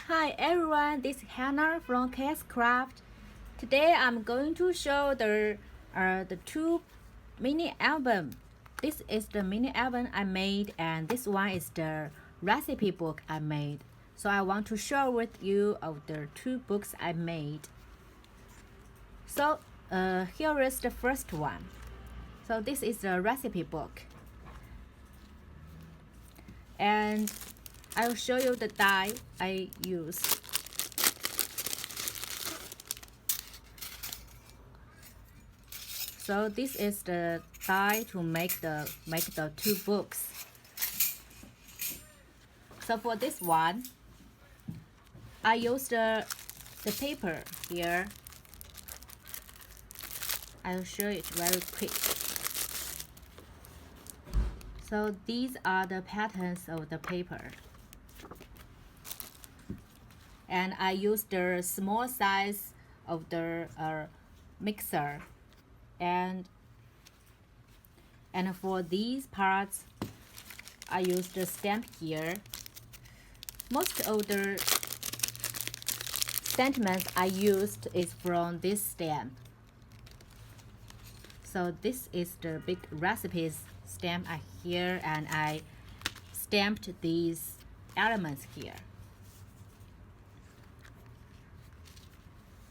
Hi everyone, this is Hannah from KSCRAFT. Today I'm going to show the two mini album. This is the mini album I made, and this one is the recipe book I made. So I want to share with you of the two books I made. So here is the first one. So this is the recipe book, and I will show you the die I use. So this is the die to make the two books. So for this one, I use the paper here. I'll show it very quick. So these are the patterns of the paper. And I use the small size of the mixer. And for these parts, I use the stamp here. Most of the sentiments I used is from this stamp. So this is the big recipes stamp here, and I stamped these elements here.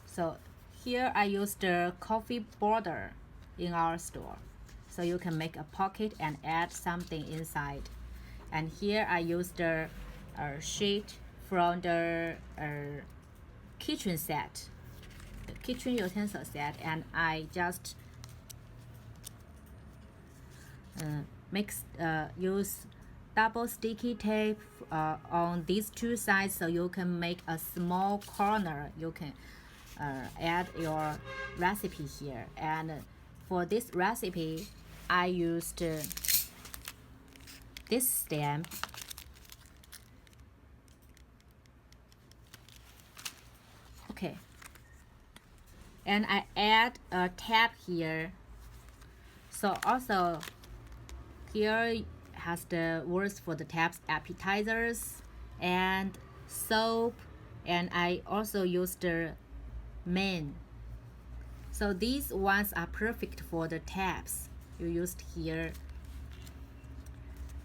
So here I use the coffee border in our store. So you can make a pocket and add something inside. And here I use the sheet from the kitchen set, the kitchen utensil set, and I just use double sticky tape on these two sides, so you can make a small corner. You can add your recipe here. And for this recipe, I used this stamp. Okay, and I add a tab here. So also here has the words for the tabs: appetizers and soap, and I also use the main. So these ones are perfect for the tabs you used here.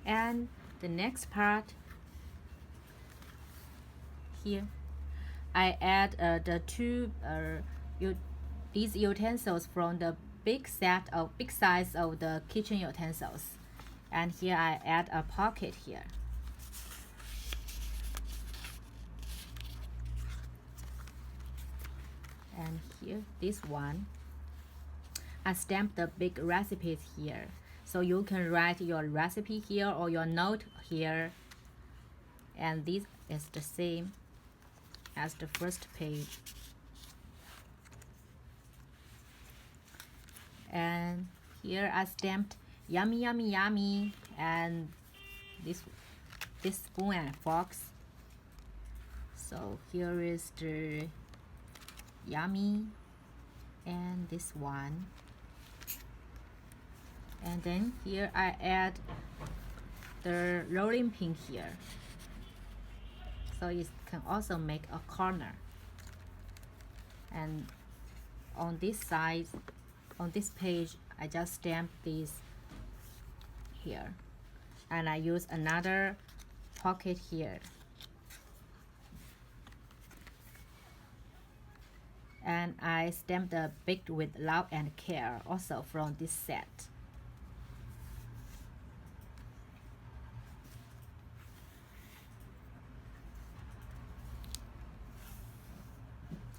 And the next part here, I add the two these utensils from the big size of the kitchen utensils. And here I add a pocket here. And here, this one, I stamped the big recipes here. So you can write your recipe here or your note here. And this is the same as the first page. And here I stamped yummy, yummy, yummy, and this spoon and forks. So here is the yummy, and this one. And then here I add the rolling pin here, so it can also make a corner. And on this side, on this page, I just stamp this here, and I use another pocket here. And I stamped the baked with love and care also from this set.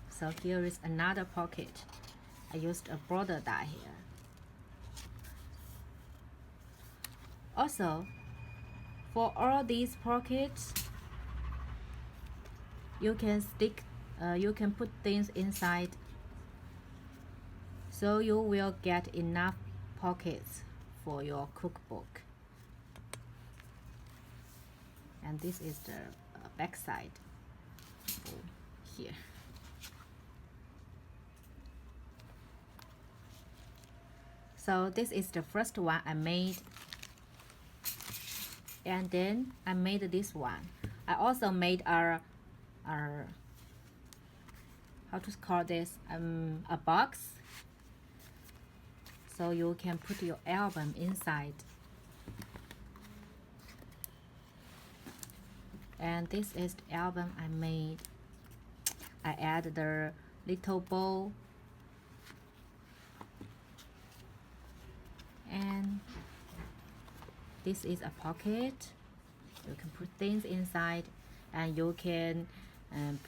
So here is another pocket. I used a border die here. Also, for all these pockets, you can put things inside, so you will get enough pockets for your cookbook. And this is the back side here. So this is the first one I made. And then I made this one. I also made a how to call this, a box, so you can put your album inside. And this is the album I made. I add the little bow, and this is a pocket. You can put things inside, and you can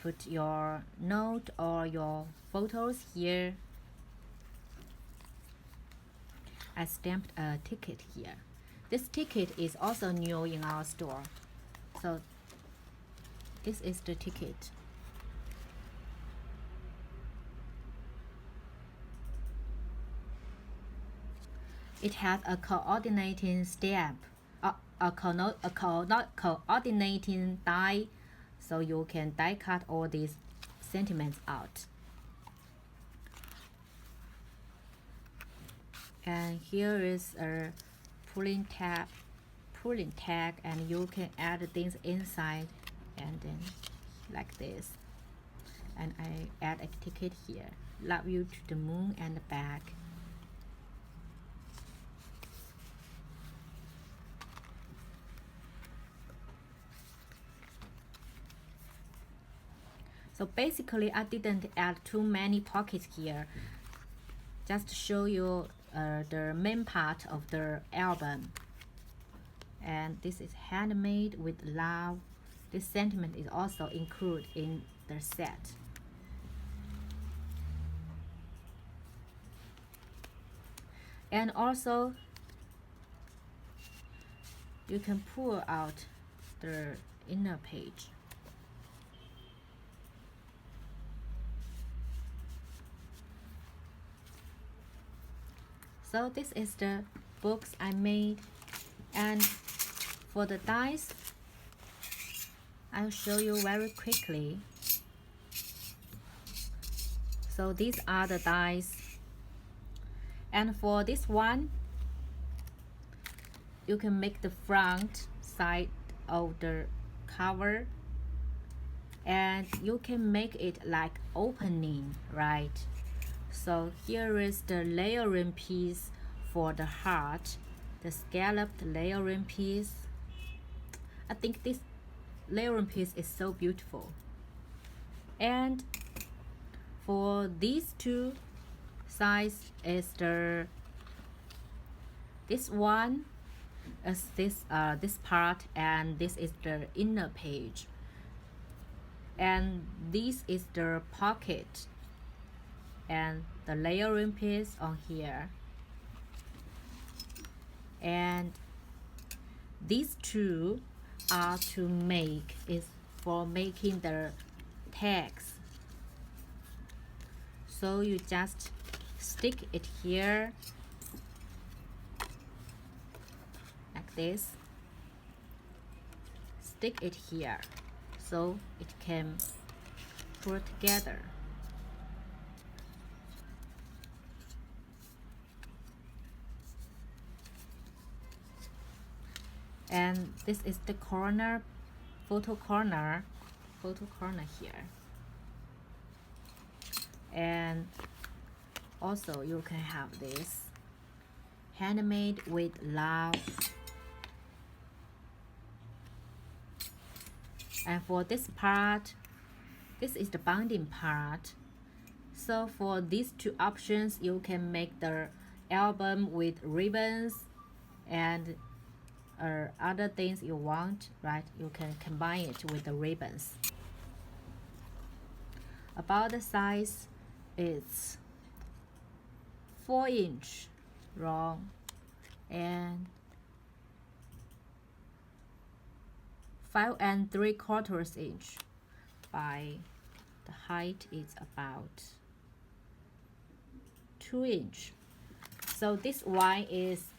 put your note or your photos here. I stamped a ticket here. This ticket is also new in our store. So this is the ticket. It has a coordinating stamp, not coordinating die, so you can die cut all these sentiments out. And here is a pulling tag, and you can add things inside, and then like this. And I add a ticket here. Love you to the moon and back. So basically, I didn't add too many pockets here. Just to show you the main part of the album. And this is handmade with love. This sentiment is also included in the set. And also, you can pull out the inner page. So this is the books I made, and for the dies, I'll show you very quickly. So these are the dies, and for this one, you can make the front side of the cover, and you can make it like opening, right? So here is the layering piece for the heart, the scalloped layering piece. I think this layering piece is so beautiful. And for these two sides is this one is this part, and this is the inner page, and this is the pocket and the layering piece on here. And these two are to make, is for making the tags. So you just stick it here like this, stick it here so it can pull together. And this is the corner, photo corner here. And also you can have this handmade with love. And for this part, this is the binding part. So for these two options, you can make the album with ribbons and other things you want, right? You can combine it with the ribbons. About the size, it's 4-inch long and 5 3/4 inch by the height is about 2-inch. So this one is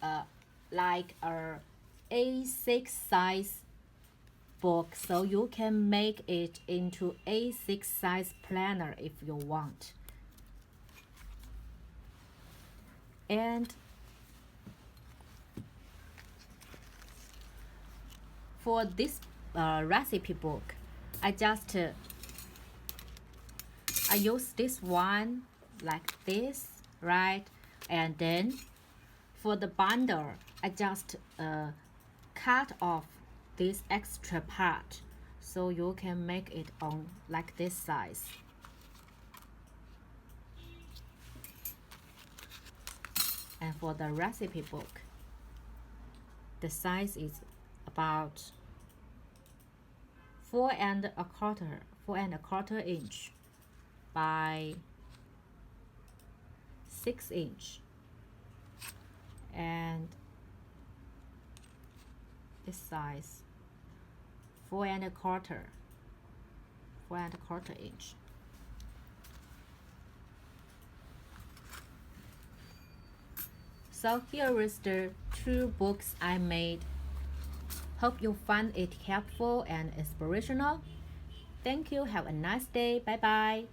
like a A6 size book, so you can make it into A6 size planner if you want. And for this recipe book, I just I use this one like this, right? And then for the bundle, I just cut off this extra part so you can make it on like this size. And for the recipe book, the size is about 4¼ inch by 6 inch, and this size 4¼ inch. So here is the 2 books I made. Hope you find it helpful and inspirational. Thank you. Have a nice day. Bye bye.